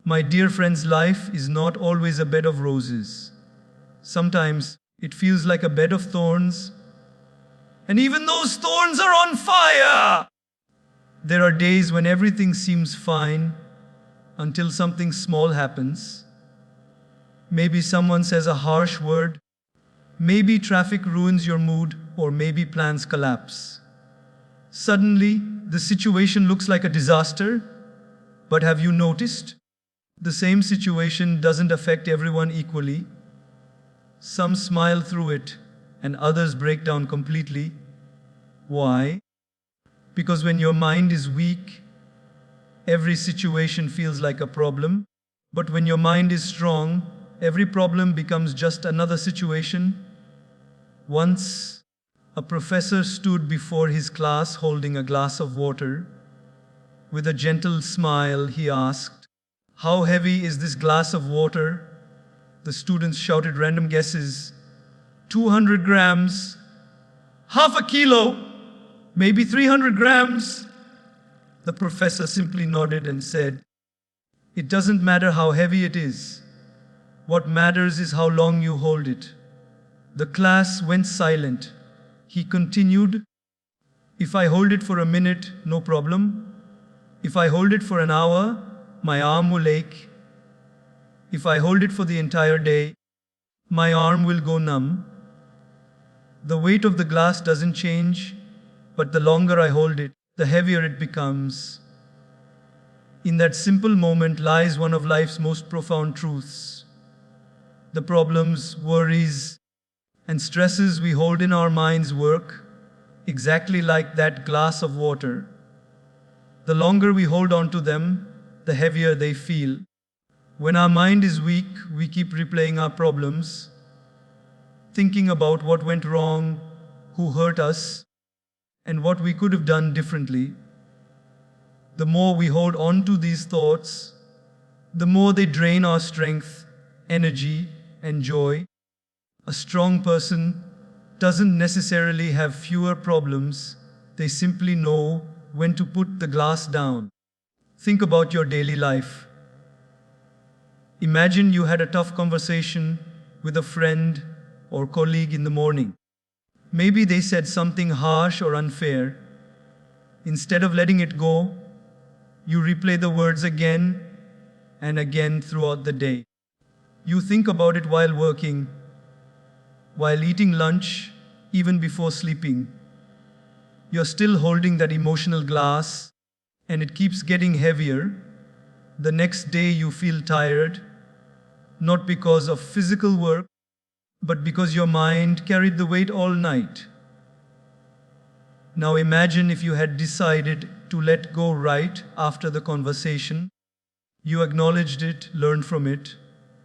My dear friends, life is not always a bed of roses. Sometimes it feels like a bed of thorns, and even those thorns are on fire. There are days when everything seems fine until something small happens. Maybe someone says a harsh word, maybe traffic ruins your mood, or maybe plans collapse. Suddenly, the situation looks like a disaster, but have you noticed? The same situation doesn't affect everyone equally. Some smile through it, and others break down completely. Why? Because when your mind is weak, every situation feels like a problem. But when your mind is strong, every problem becomes just another situation. Once, a professor stood before his class holding a glass of water. With a gentle smile, he asked, "How heavy is this glass of water?" The students shouted random guesses. 200 grams, half a kilo, maybe 300 grams. The professor simply nodded and said, "It doesn't matter how heavy it is. What matters is how long you hold it." The class went silent. He continued, "If I hold it for a minute, no problem. If I hold it for an hour, my arm will ache. If I hold it for the entire day, my arm will go numb. The weight of the glass doesn't change, but the longer I hold it, the heavier it becomes." In that simple moment lies one of life's most profound truths. The problems, worries, and stresses we hold in our minds work exactly like that glass of water. The longer we hold on to them, the heavier they feel. When our mind is weak, we keep replaying our problems, thinking about what went wrong, who hurt us, and what we could have done differently. The more we hold on to these thoughts, the more they drain our strength, energy, and joy. A strong person doesn't necessarily have fewer problems, they simply know when to put the glass down. Think about your daily life. Imagine you had a tough conversation with a friend or colleague in the morning. Maybe they said something harsh or unfair. Instead of letting it go, you replay the words again and again throughout the day. You think about it while working, while eating lunch, even before sleeping. You're still holding that emotional glass, and it keeps getting heavier. The next day you feel tired, not because of physical work, but because your mind carried the weight all night. Now imagine if you had decided to let go right after the conversation. You acknowledged it, learned from it,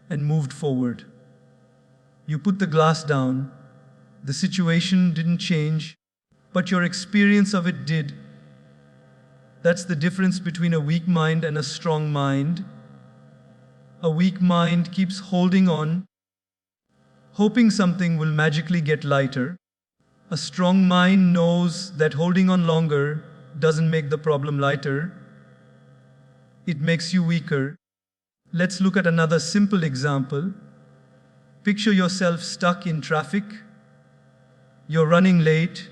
and moved forward. You put the glass down. The situation didn't change, but your experience of it did. That's the difference between a weak mind and a strong mind. A weak mind keeps holding on, hoping something will magically get lighter. A strong mind knows that holding on longer doesn't make the problem lighter, it makes you weaker. Let's look at another simple example. Picture yourself stuck in traffic. You're running late,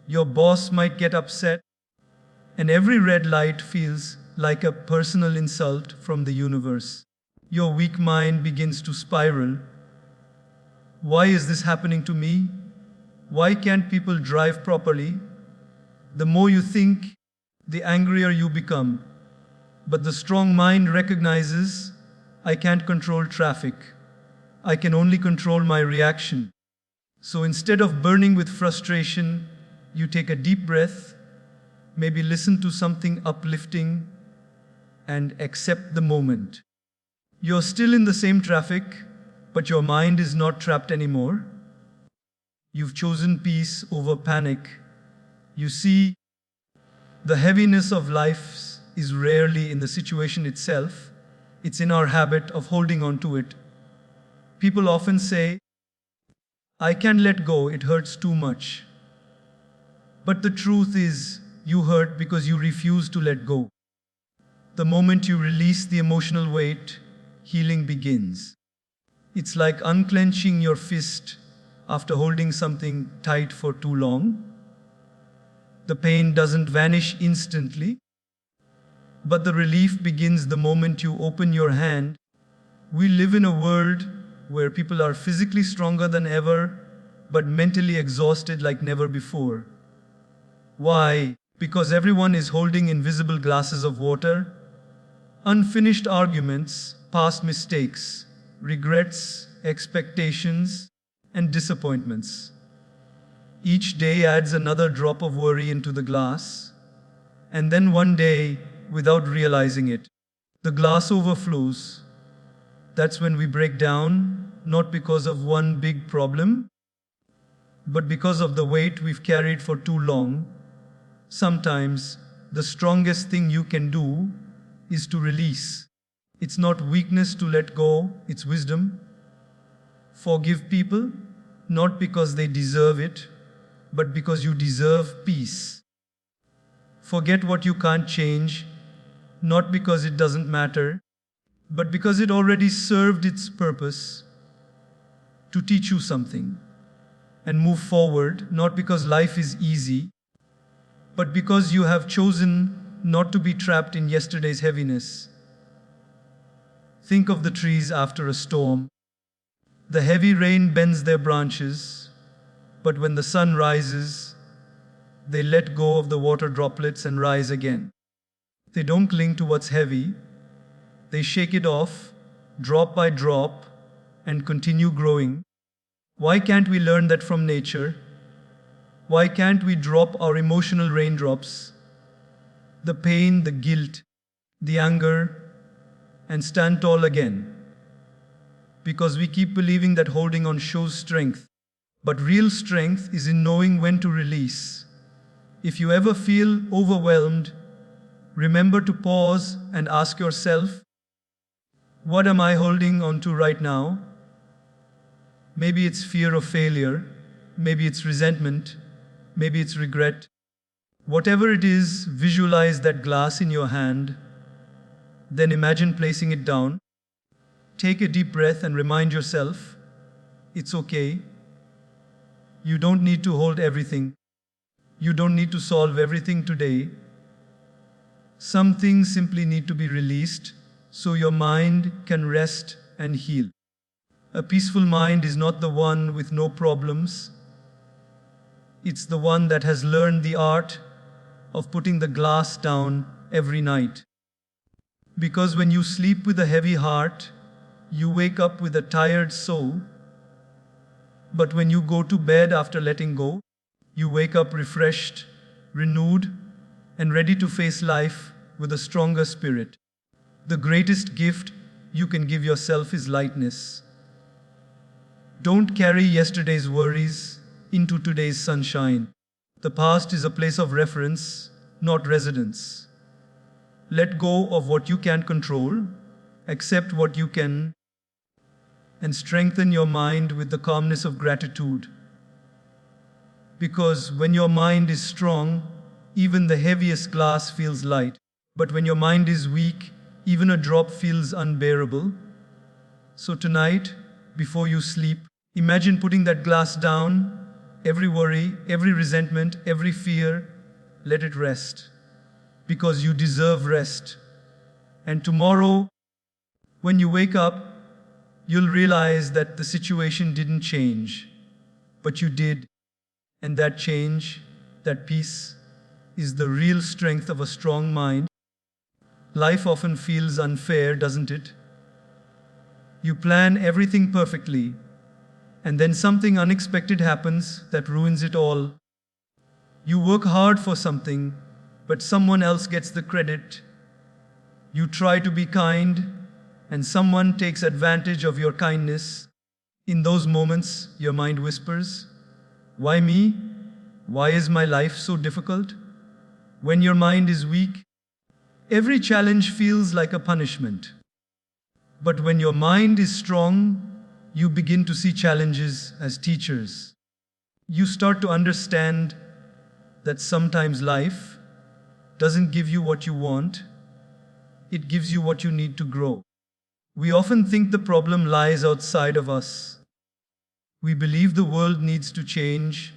your boss might get upset, and every red light feels like a personal insult from the universe. Your weak mind begins to spiral. Why is this happening to me? Why can't people drive properly? The more you think, the angrier you become. But the strong mind recognizes, I can't control traffic. I can only control my reaction. So instead of burning with frustration, you take a deep breath, maybe listen to something uplifting, and accept the moment. You're still in the same traffic, but your mind is not trapped anymore. You've chosen peace over panic. You see, the heaviness of life is rarely in the situation itself, it's in our habit of holding on to it. People often say, I can't let go, it hurts too much. But the truth is, you hurt because you refuse to let go. The moment you release the emotional weight, healing begins. It's like unclenching your fist after holding something tight for too long. The pain doesn't vanish instantly, but the relief begins the moment you open your hand. We live in a world where people are physically stronger than ever, but mentally exhausted like never before. Why? Because everyone is holding invisible glasses of water, unfinished arguments, past mistakes, regrets, expectations, and disappointments. Each day adds another drop of worry into the glass, and then one day, without realizing it, the glass overflows. That's when we break down, not because of one big problem, but because of the weight we've carried for too long. Sometimes, the strongest thing you can do is to release. It's not weakness to let go, it's wisdom. Forgive people, not because they deserve it, but because you deserve peace. Forget what you can't change, not because it doesn't matter, but because it already served its purpose to teach you something. And move forward, not because life is easy, but because you have chosen not to be trapped in yesterday's heaviness. Think of the trees after a storm. The heavy rain bends their branches, but when the sun rises, they let go of the water droplets and rise again. They don't cling to what's heavy, they shake it off, drop by drop, and continue growing. Why can't we learn that from nature? Why can't we drop our emotional raindrops, the pain, the guilt, the anger, and stand tall again? Because we keep believing that holding on shows strength. But real strength is in knowing when to release. If you ever feel overwhelmed, remember to pause and ask yourself, what am I holding on to right now? Maybe it's fear of failure, maybe it's resentment, maybe it's regret. Whatever it is, visualize that glass in your hand, then imagine placing it down. Take a deep breath and remind yourself, it's okay. You don't need to hold everything. You don't need to solve everything today. Some things simply need to be released so your mind can rest and heal. A peaceful mind is not the one with no problems. It's the one that has learned the art of putting the glass down every night. Because when you sleep with a heavy heart, you wake up with a tired soul. But when you go to bed after letting go, you wake up refreshed, renewed, and ready to face life with a stronger spirit. The greatest gift you can give yourself is lightness. Don't carry yesterday's worries into today's sunshine. The past is a place of reference, not residence. Let go of what you can't control, accept what you can, and strengthen your mind with the calmness of gratitude. Because when your mind is strong, even the heaviest glass feels light. But when your mind is weak, even a drop feels unbearable. So tonight, before you sleep, imagine putting that glass down. Every worry, every resentment, every fear, let it rest. Because you deserve rest. And tomorrow, when you wake up, you'll realize that the situation didn't change, but you did. And that change, that peace, is the real strength of a strong mind. Life often feels unfair, doesn't it? You plan everything perfectly, and then something unexpected happens that ruins it all. You work hard for something, but someone else gets the credit. You try to be kind, and someone takes advantage of your kindness. In those moments, your mind whispers, "Why me? Why is my life so difficult?" When your mind is weak, every challenge feels like a punishment. But when your mind is strong, you begin to see challenges as teachers. You start to understand that sometimes life doesn't give you what you want, It gives you what you need to grow. We often think the problem lies outside of us. We believe the world needs to change,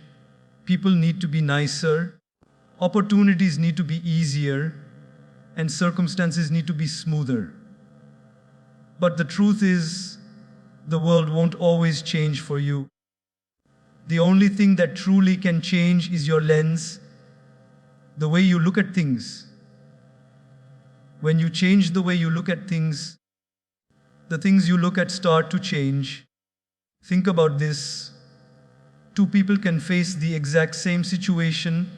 people need to be nicer, opportunities need to be easier, and circumstances need to be smoother. But the truth is, the world won't always change for you. The only thing that truly can change is your lens, the way you look at things. When you change the way you look at things, the things you look at start to change. Think about this. Two people can face the exact same situation,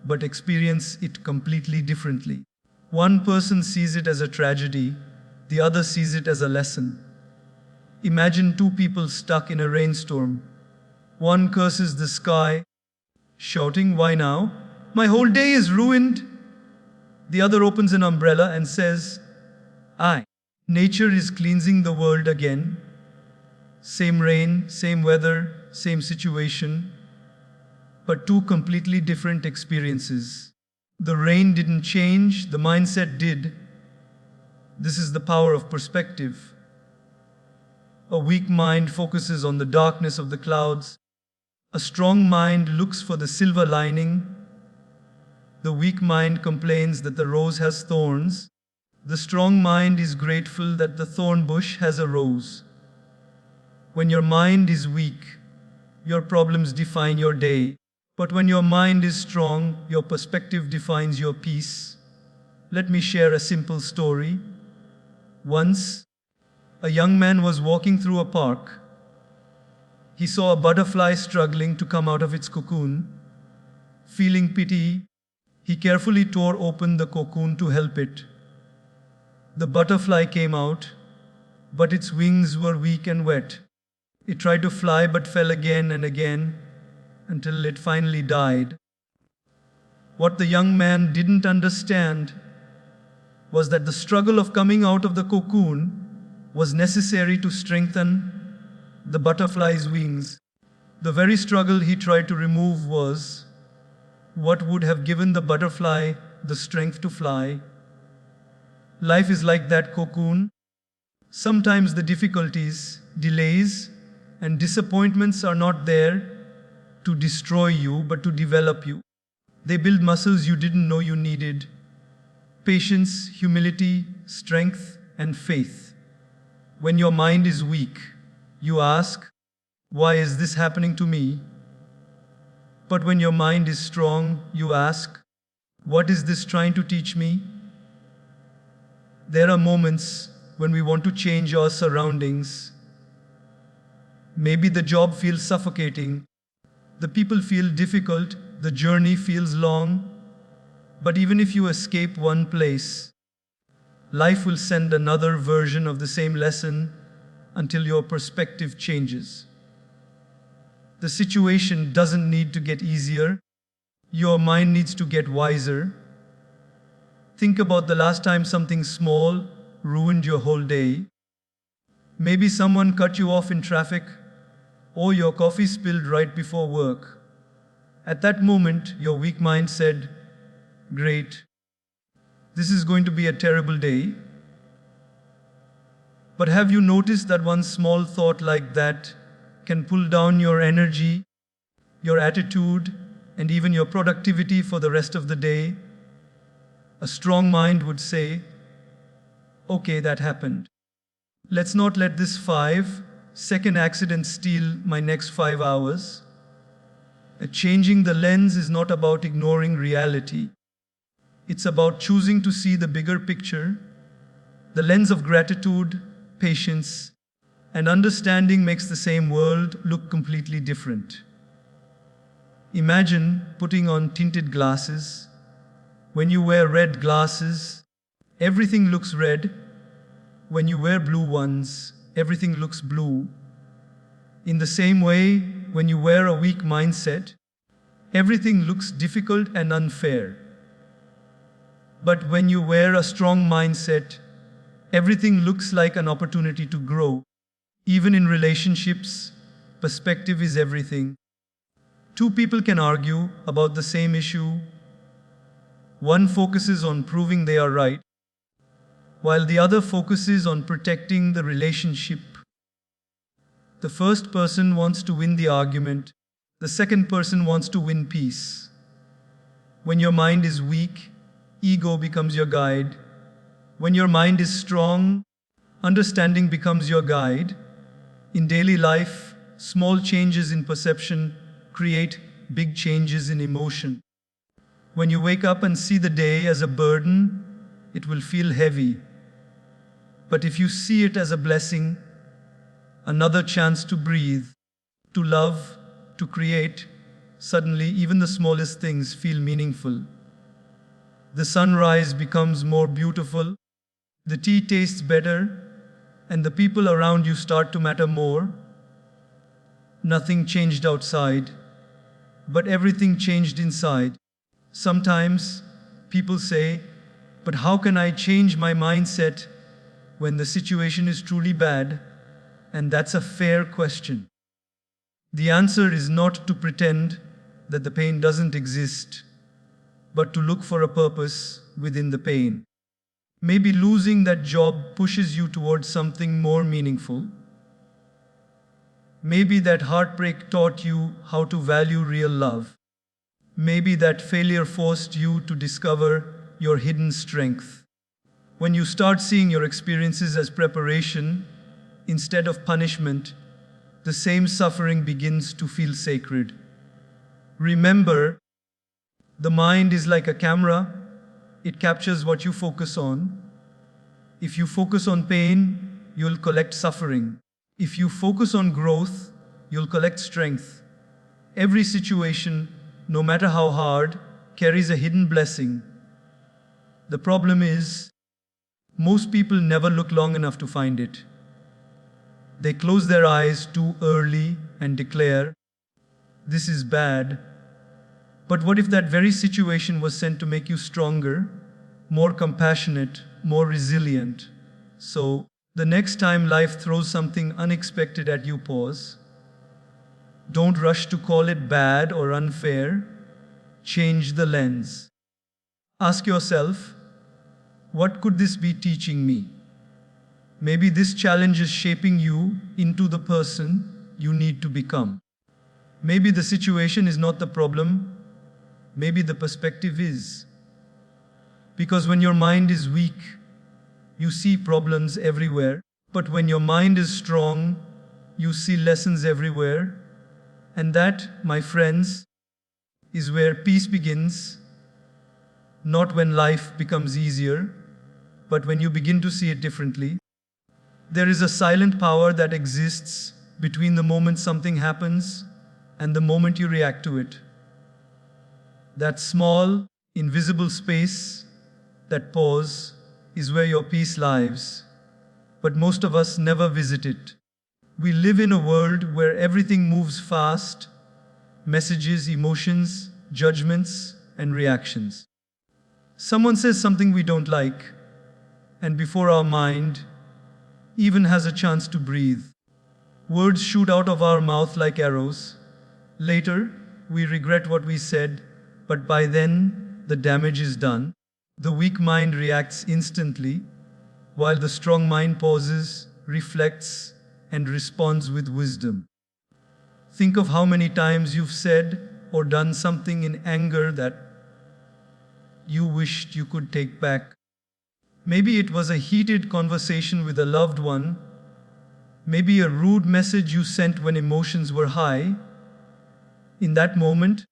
but experience it completely differently. One person sees it as a tragedy, the other sees it as a lesson. Imagine two people stuck in a rainstorm. One curses the sky, shouting, "Why now? My whole day is ruined." The other opens an umbrella and says, Nature is cleansing the world again. Same rain, same weather, same situation, but two completely different experiences. The rain didn't change, the mindset did. This is the power of perspective. A weak mind focuses on the darkness of the clouds. A strong mind looks for the silver lining. The weak mind complains that the rose has thorns. The strong mind is grateful that the thorn bush has a rose. When your mind is weak, your problems define your day. But when your mind is strong, your perspective defines your peace. Let me share a simple story. Once, a young man was walking through a park. He saw a butterfly struggling to come out of its cocoon. Feeling pity, he carefully tore open the cocoon to help it. The butterfly came out, but its wings were weak and wet. It tried to fly but fell again and again until it finally died. What the young man didn't understand was that the struggle of coming out of the cocoon was necessary to strengthen the butterfly's wings. The very struggle he tried to remove was what would have given the butterfly the strength to fly. Life is like that cocoon. Sometimes the difficulties, delays, and disappointments are not there to destroy you, but to develop you. They build muscles you didn't know you needed. Patience, humility, strength, and faith. When your mind is weak, you ask, "Why is this happening to me?" But when your mind is strong, you ask, "What is this trying to teach me?" There are moments when we want to change our surroundings. Maybe the job feels suffocating, the people feel difficult, the journey feels long. But even if you escape one place, life will send another version of the same lesson until your perspective changes. The situation doesn't need to get easier, your mind needs to get wiser. Think about the last time something small ruined your whole day. Maybe someone cut you off in traffic, or your coffee spilled right before work. At that moment, your weak mind said, "Great, this is going to be a terrible day." But have you noticed that one small thought like that can pull down your energy, your attitude, and even your productivity for the rest of the day? A strong mind would say, "Okay, that happened. Let's not let this 5-second accident steal my next 5 hours." Changing the lens is not about ignoring reality. It's about choosing to see the bigger picture. The lens of gratitude, patience, and understanding makes the same world look completely different. Imagine putting on tinted glasses. When you wear red glasses, everything looks red. When you wear blue ones, everything looks blue. In the same way, when you wear a weak mindset, everything looks difficult and unfair. But when you wear a strong mindset, everything looks like an opportunity to grow. Even in relationships, perspective is everything. Two people can argue about the same issue. One focuses on proving they are right. while the other focuses on protecting the relationship. The first person wants to win the argument, the second person wants to win peace. When your mind is weak, ego becomes your guide. When your mind is strong, understanding becomes your guide. In daily life, small changes in perception create big changes in emotion. When you wake up and see the day as a burden, it will feel heavy. But if you see it as a blessing, another chance to breathe, to love, to create, suddenly even the smallest things feel meaningful. The sunrise becomes more beautiful, the tea tastes better, and the people around you start to matter more. Nothing changed outside, but everything changed inside. Sometimes people say, but how can I change my mindset when the situation is truly bad? And that's a fair question. The answer is not to pretend that the pain doesn't exist, but to look for a purpose within the pain. Maybe losing that job pushes you towards something more meaningful. Maybe that heartbreak taught you how to value real love. Maybe that failure forced you to discover your hidden strength. When you start seeing your experiences as preparation instead of punishment, the same suffering begins to feel sacred. Remember, the mind is like a camera. It captures what you focus on. If you focus on pain, you'll collect suffering. If you focus on growth, you'll collect strength. Every situation, no matter how hard, carries a hidden blessing. The problem is, most people never look long enough to find it. They close their eyes too early and declare, "This is bad." But what if that very situation was sent to make you stronger, more compassionate, more resilient? So, the next time life throws something unexpected at you, pause. Don't rush to call it bad or unfair. Change the lens. Ask yourself, what could this be teaching me? Maybe this challenge is shaping you into the person you need to become. Maybe the situation is not the problem. Maybe the perspective is. Because when your mind is weak, you see problems everywhere. But when your mind is strong, you see lessons everywhere. And that, my friends, is where peace begins. Not when life becomes easier, but when you begin to see it differently. There is a silent power that exists between the moment something happens and the moment you react to it. That small, invisible space, that pause, is where your peace lives. But most of us never visit it. We live in a world where everything moves fast: messages, emotions, judgments, and reactions. Someone says something we don't like, and before our mind even has a chance to breathe, words shoot out of our mouth like arrows. Later, we regret what we said, but by then, the damage is done. The weak mind reacts instantly, while the strong mind pauses, reflects, and responds with wisdom. Think of how many times you've said or done something in anger that you wished you could take back. Maybe it was a heated conversation with a loved one. Maybe a rude message you sent when emotions were high. In that moment,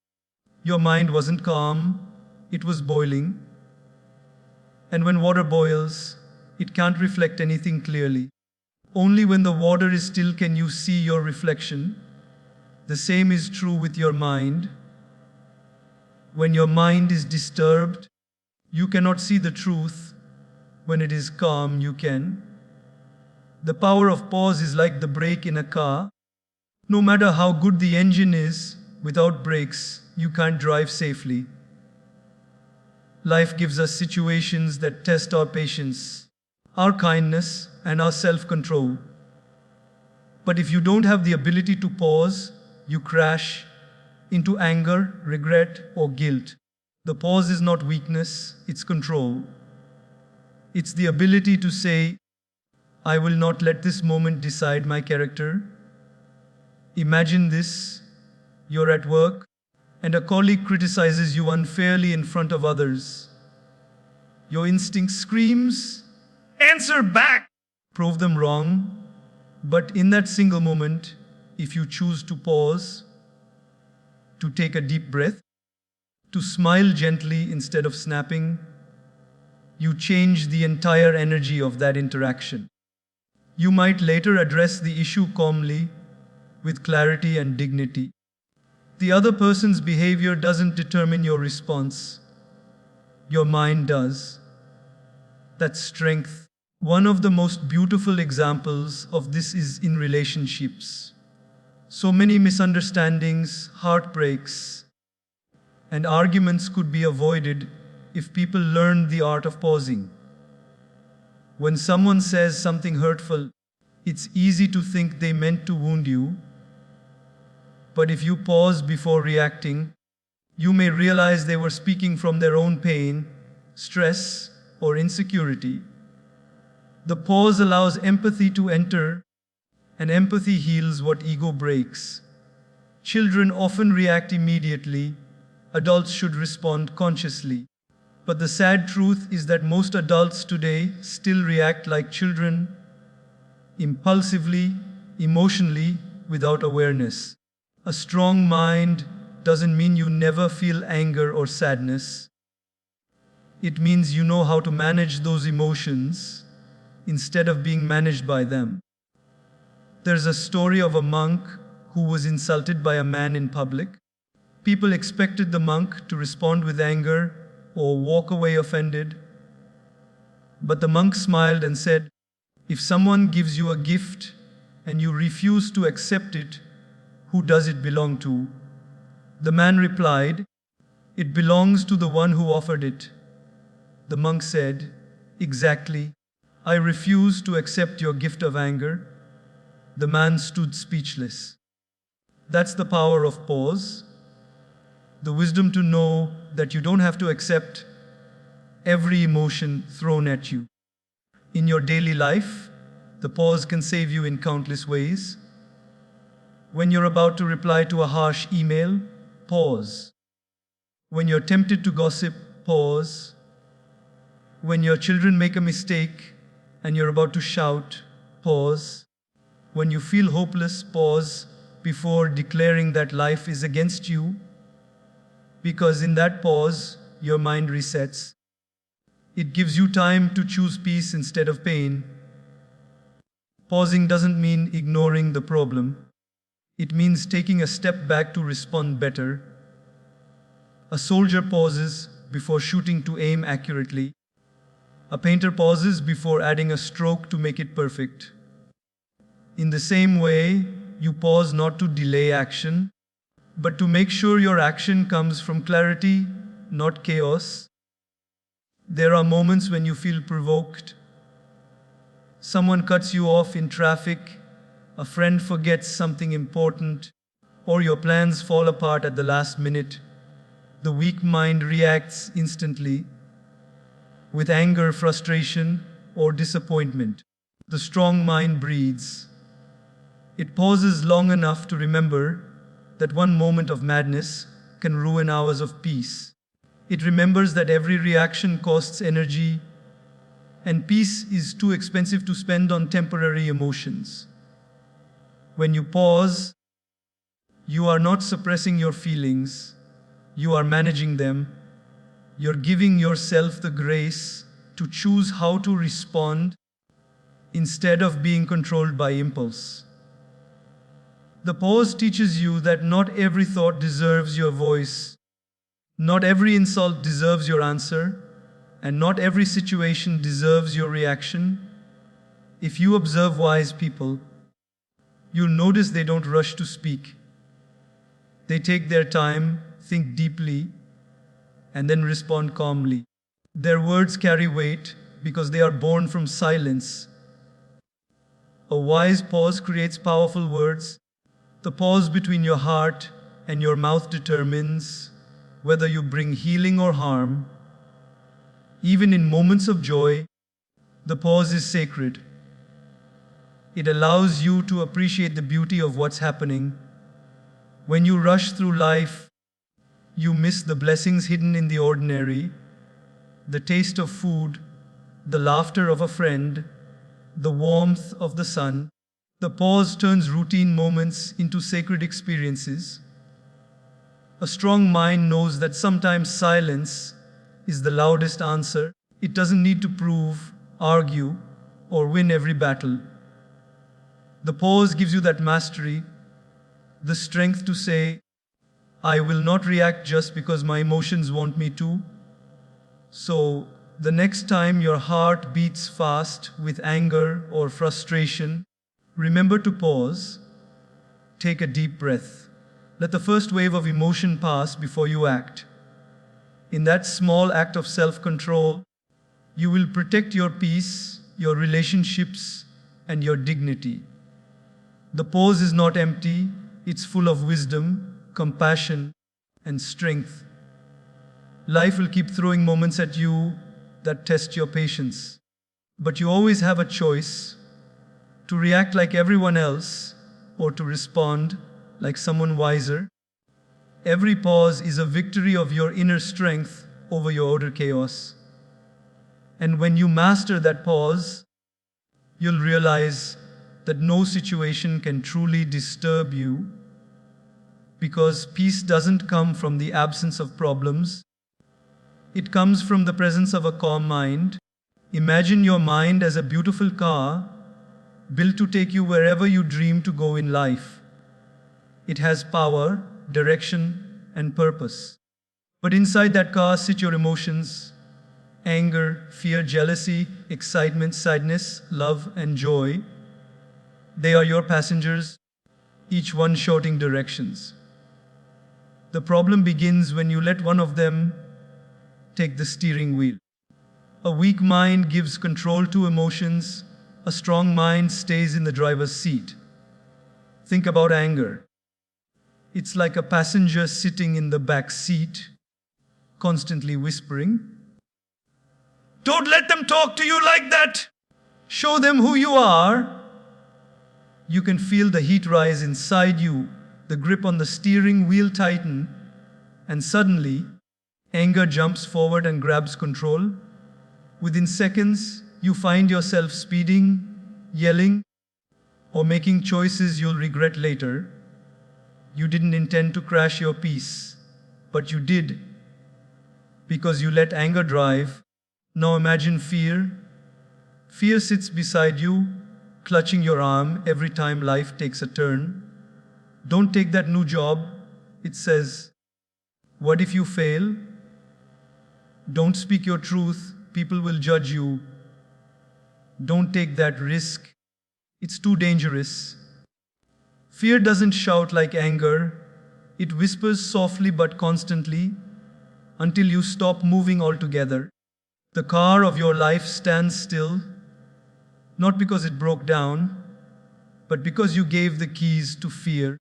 your mind wasn't calm, it was boiling. And when water boils, it can't reflect anything clearly. Only when the water is still can you see your reflection. The same is true with your mind. When your mind is disturbed, you cannot see the truth. When it is calm, you can. The power of pause is like the brake in a car. No matter how good the engine is, without brakes, you can't drive safely. Life gives us situations that test our patience, our kindness, and our self-control. But if you don't have the ability to pause, you crash into anger, regret, or guilt. The pause is not weakness, it's control. It's the ability to say, I will not let this moment decide my character. Imagine this: you're at work, and a colleague criticizes you unfairly in front of others. Your instinct screams, answer back! Prove them wrong. But in that single moment, if you choose to pause, to take a deep breath, to smile gently instead of snapping, you change the entire energy of that interaction. You might later address the issue calmly, with clarity and dignity. The other person's behavior doesn't determine your response. Your mind does. That's strength. One of the most beautiful examples of this is in relationships. So many misunderstandings, heartbreaks, and arguments could be avoided if people learned the art of pausing. When someone says something hurtful, it's easy to think they meant to wound you. But if you pause before reacting, you may realize they were speaking from their own pain, stress, or insecurity. The pause allows empathy to enter, and empathy heals what ego breaks. Children often react immediately. Adults should respond consciously. But the sad truth is that most adults today still react like children, impulsively, emotionally, without awareness. A strong mind doesn't mean you never feel anger or sadness. It means you know how to manage those emotions instead of being managed by them. There's a story of a monk who was insulted by a man in public. People expected the monk to respond with anger or walk away offended. But the monk smiled and said, "If someone gives you a gift and you refuse to accept it, who does it belong to?" The man replied, "It belongs to the one who offered it." The monk said, "Exactly. I refuse to accept your gift of anger." The man stood speechless. That's the power of pause. The wisdom to know that you don't have to accept every emotion thrown at you. In your daily life, the pause can save you in countless ways. When you're about to reply to a harsh email, pause. When you're tempted to gossip, pause. When your children make a mistake and you're about to shout, pause. When you feel hopeless, pause before declaring that life is against you. Because in that pause, your mind resets. It gives you time to choose peace instead of pain. Pausing doesn't mean ignoring the problem. It means taking a step back to respond better. A soldier pauses before shooting to aim accurately. A painter pauses before adding a stroke to make it perfect. In the same way, you pause not to delay action, but to make sure your action comes from clarity, not chaos. There are moments when you feel provoked. Someone cuts you off in traffic, a friend forgets something important, or your plans fall apart at the last minute. The weak mind reacts instantly, with anger, frustration, or disappointment. The strong mind breathes. It pauses long enough to remember that one moment of madness can ruin hours of peace. It remembers that every reaction costs energy, and peace is too expensive to spend on temporary emotions. When you pause, you are not suppressing your feelings, you are managing them. You're giving yourself the grace to choose how to respond instead of being controlled by impulse. The pause teaches you that not every thought deserves your voice, not every insult deserves your answer, and not every situation deserves your reaction. If you observe wise people, you'll notice they don't rush to speak. They take their time, think deeply, and then respond calmly. Their words carry weight because they are born from silence. A wise pause creates powerful words. The pause between your heart and your mouth determines whether you bring healing or harm. Even in moments of joy, The pause is sacred. It allows you to appreciate the beauty of what's happening. When you rush through life, you miss the blessings hidden in the ordinary, the taste of food, the laughter of a friend, the warmth of the sun. The pause turns routine moments into sacred experiences. A strong mind knows that sometimes silence is the loudest answer. It doesn't need to prove, argue, or win every battle. The pause gives you that mastery, the strength to say, I will not react just because my emotions want me to. So, the next time your heart beats fast with anger or frustration, remember to pause, take a deep breath. Let the first wave of emotion pass before you act. In that small act of self-control, you will protect your peace, your relationships, and your dignity. The pause is not empty, it's full of wisdom, compassion, and strength. Life will keep throwing moments at you that test your patience. But you always have a choice to react like everyone else or to respond like someone wiser. Every pause is a victory of your inner strength over your outer chaos. And when you master that pause, you'll realize that no situation can truly disturb you, because peace doesn't come from the absence of problems. It comes from the presence of a calm mind. Imagine your mind as a beautiful car built to take you wherever you dream to go in life. It has power, direction, and purpose. But inside that car sit your emotions: anger, fear, jealousy, excitement, sadness, love, and joy. They are your passengers, each one shouting directions. The problem begins when you let one of them take the steering wheel. A weak mind gives control to emotions. A strong mind stays in the driver's seat. Think about anger. It's like a passenger sitting in the back seat, constantly whispering, "Don't let them talk to you like that! Show them who you are!" You can feel the heat rise inside you, the grip on the steering wheel tighten, and suddenly, anger jumps forward and grabs control. Within seconds, you find yourself speeding, yelling, or making choices you'll regret later. You didn't intend to crash your peace, but you did, because you let anger drive. Now imagine fear. Fear sits beside you, clutching your arm every time life takes a turn. Don't take that new job, it says. What if you fail? Don't speak your truth, people will judge you. Don't take that risk, it's too dangerous. Fear doesn't shout like anger, it whispers softly but constantly until you stop moving altogether. The car of your life stands still, not because it broke down, but because you gave the keys to fear.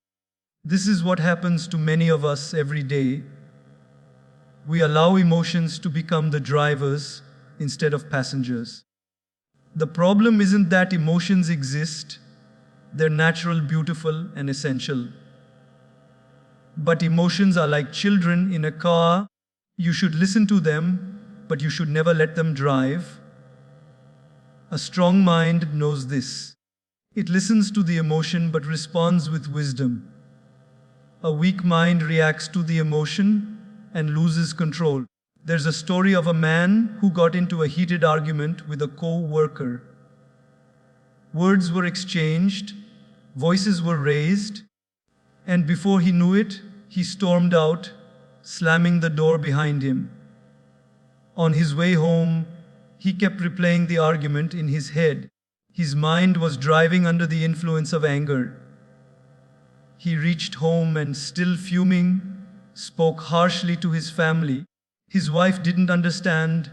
This is what happens to many of us every day. We allow emotions to become the drivers instead of passengers. The problem isn't that emotions exist, they're natural, beautiful, and essential. But emotions are like children in a car. You should listen to them, but you should never let them drive. A strong mind knows this. It listens to the emotion but responds with wisdom. A weak mind reacts to the emotion and loses control. There's a story of a man who got into a heated argument with a co-worker. Words were exchanged, voices were raised, and before he knew it, he stormed out, slamming the door behind him. On his way home, he kept replaying the argument in his head. His mind was driving under the influence of anger. He reached home and, still fuming, spoke harshly to his family. His wife didn't understand.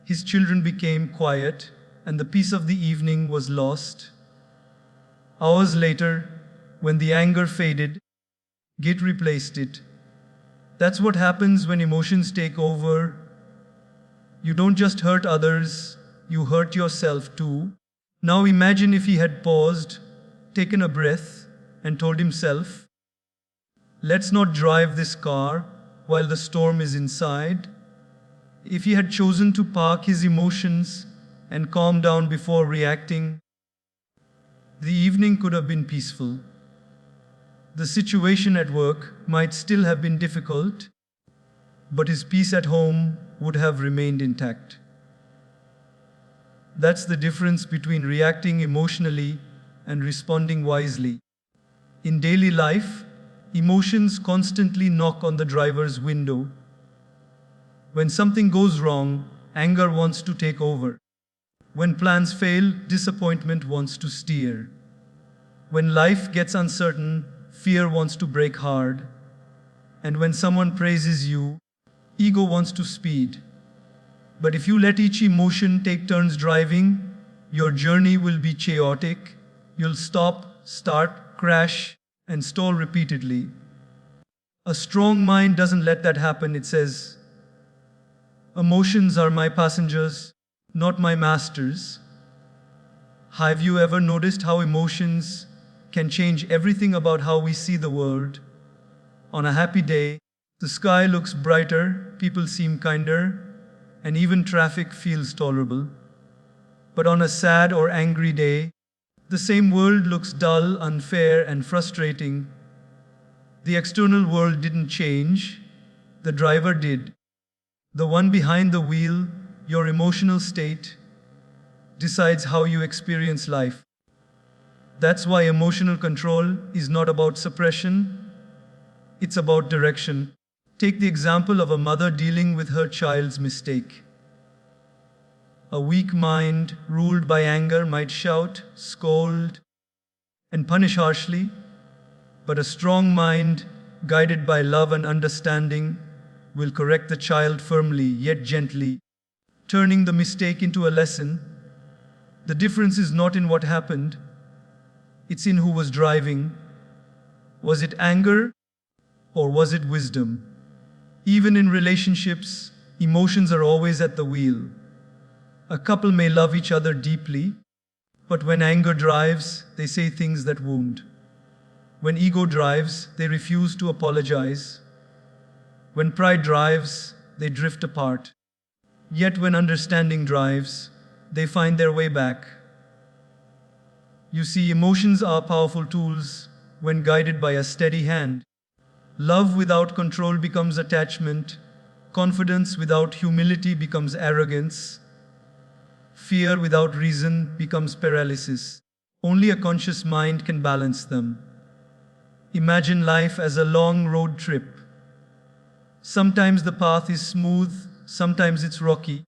His children became quiet, and the peace of the evening was lost. Hours later, when the anger faded, guilt replaced it. That's what happens when emotions take over. You don't just hurt others, You hurt yourself too. Now imagine if he had paused, taken a breath, and told himself, let's not drive this car while the storm is inside. If he had chosen to park his emotions and calm down before reacting, the evening could have been peaceful. The situation at work might still have been difficult, but his peace at home would have remained intact. That's the difference between reacting emotionally and responding wisely. In daily life, emotions constantly knock on the driver's window. When something goes wrong, anger wants to take over. When plans fail, disappointment wants to steer. When life gets uncertain, fear wants to brake hard. And when someone praises you, ego wants to speed. But if you let each emotion take turns driving, your journey will be chaotic. You'll stop, start, crash, and stall repeatedly. A strong mind doesn't let that happen. It says, emotions are my passengers, not my masters. Have you ever noticed how emotions can change everything about how we see the world? On a happy day, the sky looks brighter, people seem kinder, and even traffic feels tolerable. But on a sad or angry day, the same world looks dull, unfair, and frustrating. The external world didn't change, the driver did. The one behind the wheel, your emotional state, decides how you experience life. That's why emotional control is not about suppression, it's about direction. Take the example of a mother dealing with her child's mistake. A weak mind, ruled by anger, might shout, scold, and punish harshly, but a strong mind, guided by love and understanding, will correct the child firmly yet gently, turning the mistake into a lesson. The difference is not in what happened, it's in who was driving. Was it anger or was it wisdom? Even in relationships, emotions are always at the wheel. A couple may love each other deeply, but when anger drives, they say things that wound. When ego drives, they refuse to apologize. When pride drives, they drift apart. Yet when understanding drives, they find their way back. You see, emotions are powerful tools when guided by a steady hand. Love without control becomes attachment. Confidence without humility becomes arrogance. Fear without reason becomes paralysis. Only a conscious mind can balance them. Imagine life as a long road trip. Sometimes the path is smooth, sometimes it's rocky.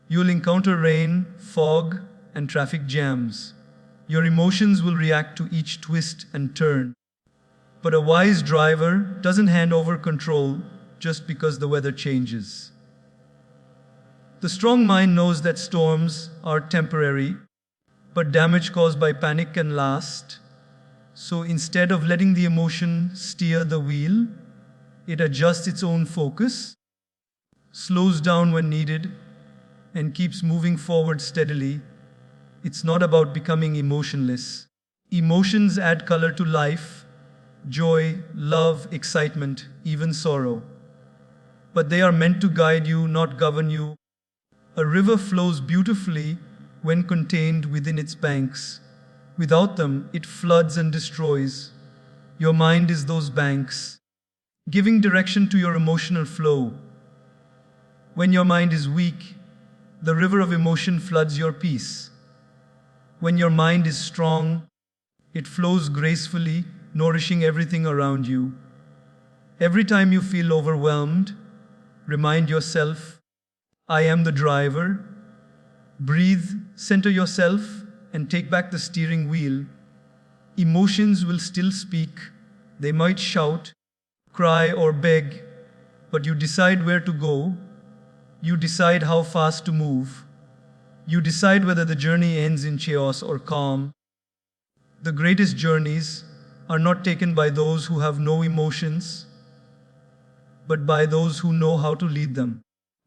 You'll encounter rain, fog, and traffic jams. Your emotions will react to each twist and turn. But a wise driver doesn't hand over control just because the weather changes. The strong mind knows that storms are temporary, but damage caused by panic can last. So instead of letting the emotion steer the wheel, it adjusts its own focus, slows down when needed, and keeps moving forward steadily. It's not about becoming emotionless. Emotions add color to life. Joy, love, excitement, even sorrow. But they are meant to guide you, not govern you. A river flows beautifully when contained within its banks. Without them, it floods and destroys. Your mind is those banks, giving direction to your emotional flow. When your mind is weak, the river of emotion floods your peace. When your mind is strong, it flows gracefully, nourishing everything around you. Every time you feel overwhelmed, remind yourself, I am the driver. Breathe, center yourself, and take back the steering wheel. Emotions will still speak. They might shout, cry, or beg, but you decide where to go. You decide how fast to move. You decide whether the journey ends in chaos or calm. The greatest journeys are not taken by those who have no emotions, but by those who know how to lead them.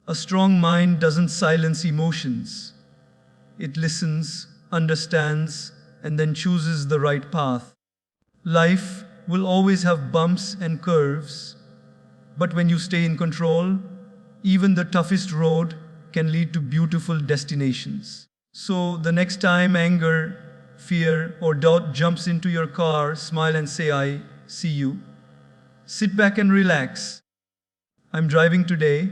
A strong mind doesn't silence emotions. It listens, understands, and then chooses the right path. Life will always have bumps and curves, but when you stay in control, even the toughest road can lead to beautiful destinations. So, the next time anger, fear, or doubt jumps into your car, smile and say, I see you. Sit back and relax. I'm driving today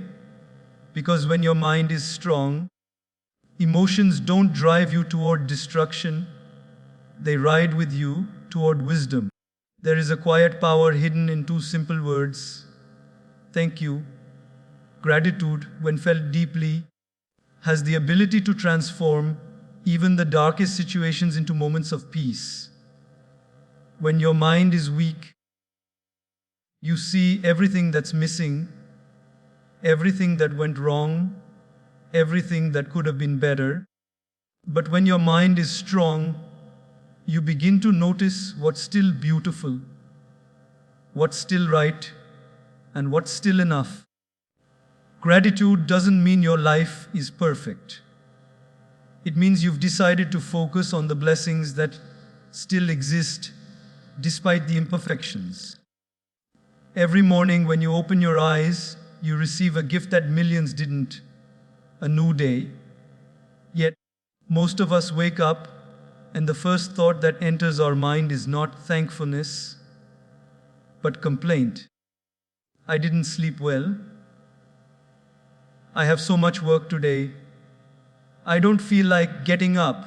because when your mind is strong, emotions don't drive you toward destruction, they ride with you toward wisdom. There is a quiet power hidden in two simple words: thank you. Gratitude, when felt deeply, has the ability to transform even the darkest situations into moments of peace. When your mind is weak, you see everything that's missing, everything that went wrong, everything that could have been better. But when your mind is strong, you begin to notice what's still beautiful, what's still right, and what's still enough. Gratitude doesn't mean your life is perfect. It means you've decided to focus on the blessings that still exist despite the imperfections. Every morning when you open your eyes, you receive a gift that millions didn't: a new day. Yet, most of us wake up, and the first thought that enters our mind is not thankfulness, but complaint. I didn't sleep well. I have so much work today. I don't feel like getting up.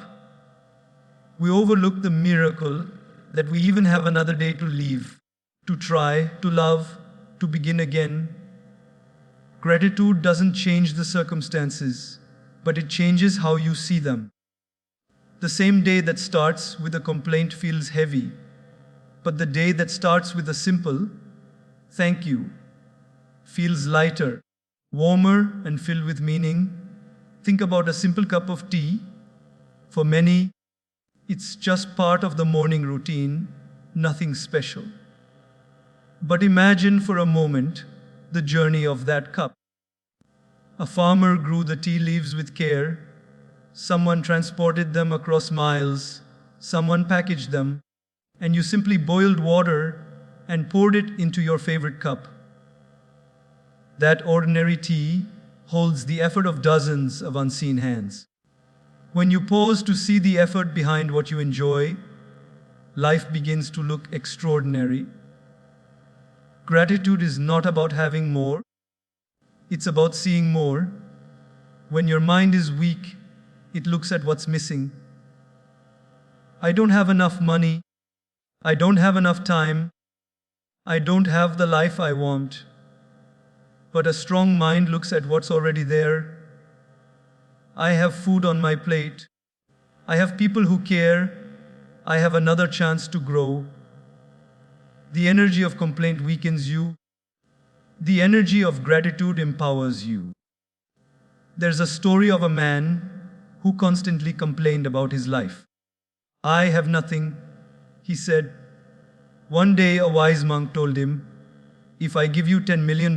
We overlook the miracle that we even have another day to live, to try, to love, to begin again. Gratitude doesn't change the circumstances, but it changes how you see them. The same day that starts with a complaint feels heavy, but the day that starts with a simple thank you feels lighter, warmer, and filled with meaning. Think about a simple cup of tea. For many, it's just part of the morning routine, nothing special. But imagine for a moment the journey of that cup. A farmer grew the tea leaves with care. Someone transported them across miles. Someone packaged them. And you simply boiled water and poured it into your favorite cup. That ordinary tea holds the effort of dozens of unseen hands. When you pause to see the effort behind what you enjoy, life begins to look extraordinary. Gratitude is not about having more, it's about seeing more. When your mind is weak, it looks at what's missing. I don't have enough money. I don't have enough time. I don't have the life I want. But a strong mind looks at what's already there. I have food on my plate. I have people who care. I have another chance to grow. The energy of complaint weakens you. The energy of gratitude empowers you. There's a story of a man who constantly complained about his life. I have nothing, he said. One day a wise monk told him, if I give you $10 million,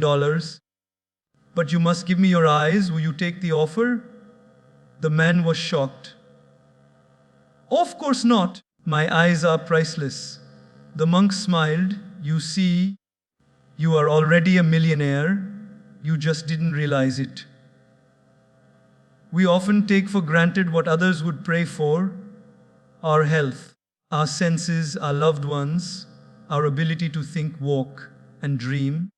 but you must give me your eyes, will you take the offer? The man was shocked. Of course not. My eyes are priceless. The monk smiled. You see, you are already a millionaire. You just didn't realize it. We often take for granted what others would pray for: our health, our senses, our loved ones, our ability to think, walk, and dream.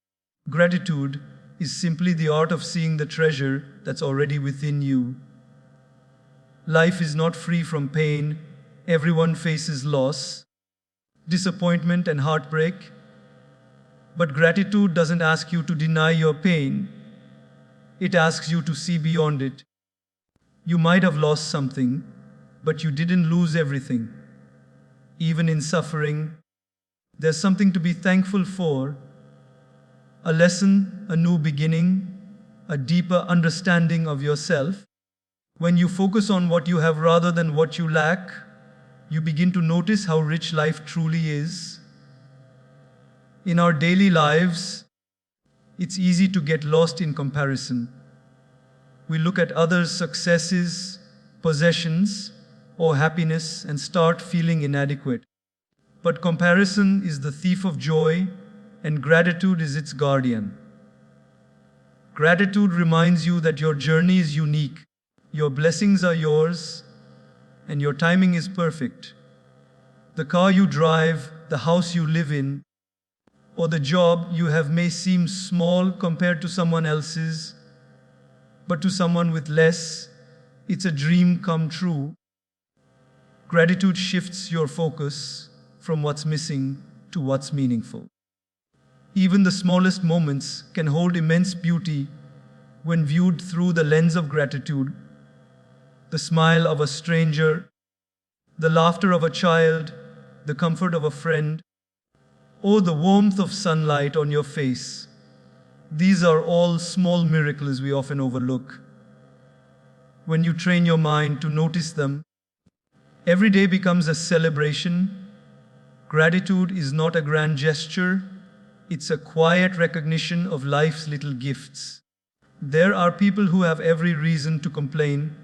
Gratitude is simply the art of seeing the treasure that's already within you. Life is not free from pain. Everyone faces loss, disappointment, and heartbreak. But gratitude doesn't ask you to deny your pain. It asks you to see beyond it. You might have lost something, but you didn't lose everything. Even in suffering, there's something to be thankful for: a lesson, a new beginning, a deeper understanding of yourself. When you focus on what you have rather than what you lack, you begin to notice how rich life truly is. In our daily lives, it's easy to get lost in comparison. We look at others' successes, possessions, or happiness and start feeling inadequate. But comparison is the thief of joy, and gratitude is its guardian. Gratitude reminds you that your journey is unique, your blessings are yours, and your timing is perfect. The car you drive, the house you live in, or the job you have may seem small compared to someone else's, but to someone with less, it's a dream come true. Gratitude shifts your focus from what's missing to what's meaningful. Even the smallest moments can hold immense beauty when viewed through the lens of gratitude. The smile of a stranger, the laughter of a child, the comfort of a friend, or the warmth of sunlight on your face. These are all small miracles we often overlook. When you train your mind to notice them, every day becomes a celebration. Gratitude is not a grand gesture, it's a quiet recognition of life's little gifts. There are people who have every reason to complain,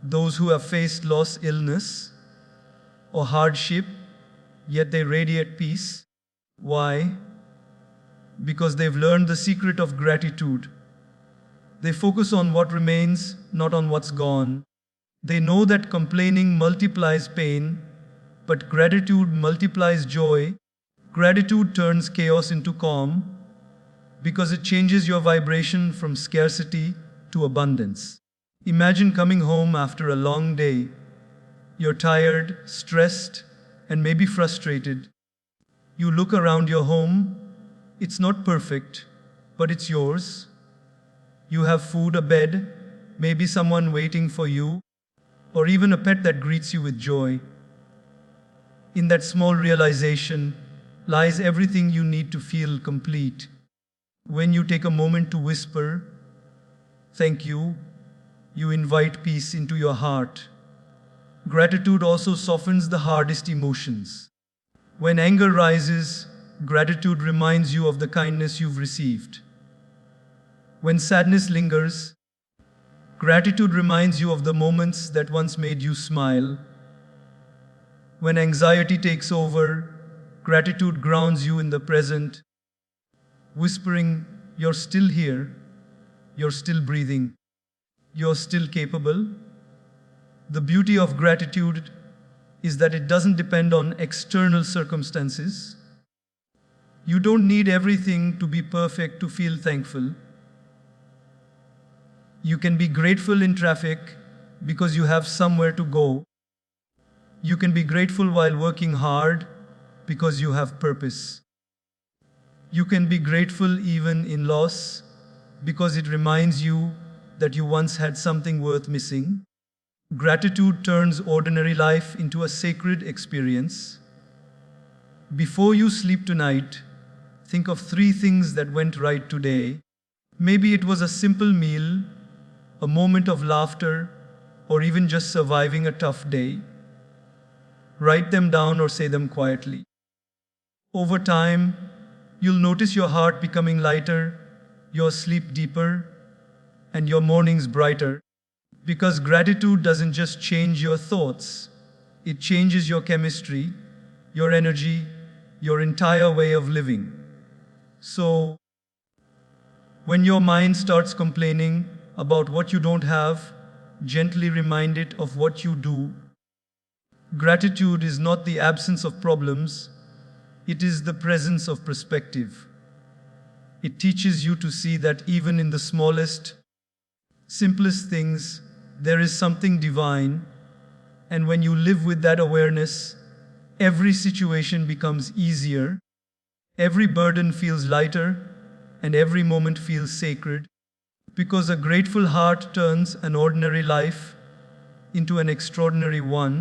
those who have faced loss, illness, or hardship, yet they radiate peace. Why? Because they've learned the secret of gratitude. They focus on what remains, not on what's gone. They know that complaining multiplies pain, but gratitude multiplies joy. Gratitude turns chaos into calm because it changes your vibration from scarcity to abundance. Imagine coming home after a long day. You're tired, stressed, and maybe frustrated. You look around your home. It's not perfect, but it's yours. You have food, a bed, maybe someone waiting for you, or even a pet that greets you with joy. In that small realization lies everything you need to feel complete. When you take a moment to whisper, "Thank you," you invite peace into your heart. Gratitude also softens the hardest emotions. When anger rises, gratitude reminds you of the kindness you've received. When sadness lingers, gratitude reminds you of the moments that once made you smile. When anxiety takes over, gratitude grounds you in the present, whispering, "You're still here, you're still breathing, you're still capable." The beauty of gratitude is that it doesn't depend on external circumstances. You don't need everything to be perfect to feel thankful. You can be grateful in traffic because you have somewhere to go. You can be grateful while working hard because you have purpose. You can be grateful even in loss because it reminds you that you once had something worth missing. Gratitude turns ordinary life into a sacred experience. Before you sleep tonight, think of 3 things that went right today. Maybe it was a simple meal, a moment of laughter, or even just surviving a tough day. Write them down or say them quietly. Over time, you'll notice your heart becoming lighter, your sleep deeper, and your mornings brighter. Because gratitude doesn't just change your thoughts, it changes your chemistry, your energy, your entire way of living. So, when your mind starts complaining about what you don't have, gently remind it of what you do. Gratitude is not the absence of problems, it is the presence of perspective. It teaches you to see that even in the smallest, simplest things, there is something divine, and when you live with that awareness, every situation becomes easier, every burden feels lighter, and every moment feels sacred, because a grateful heart turns an ordinary life into an extraordinary one.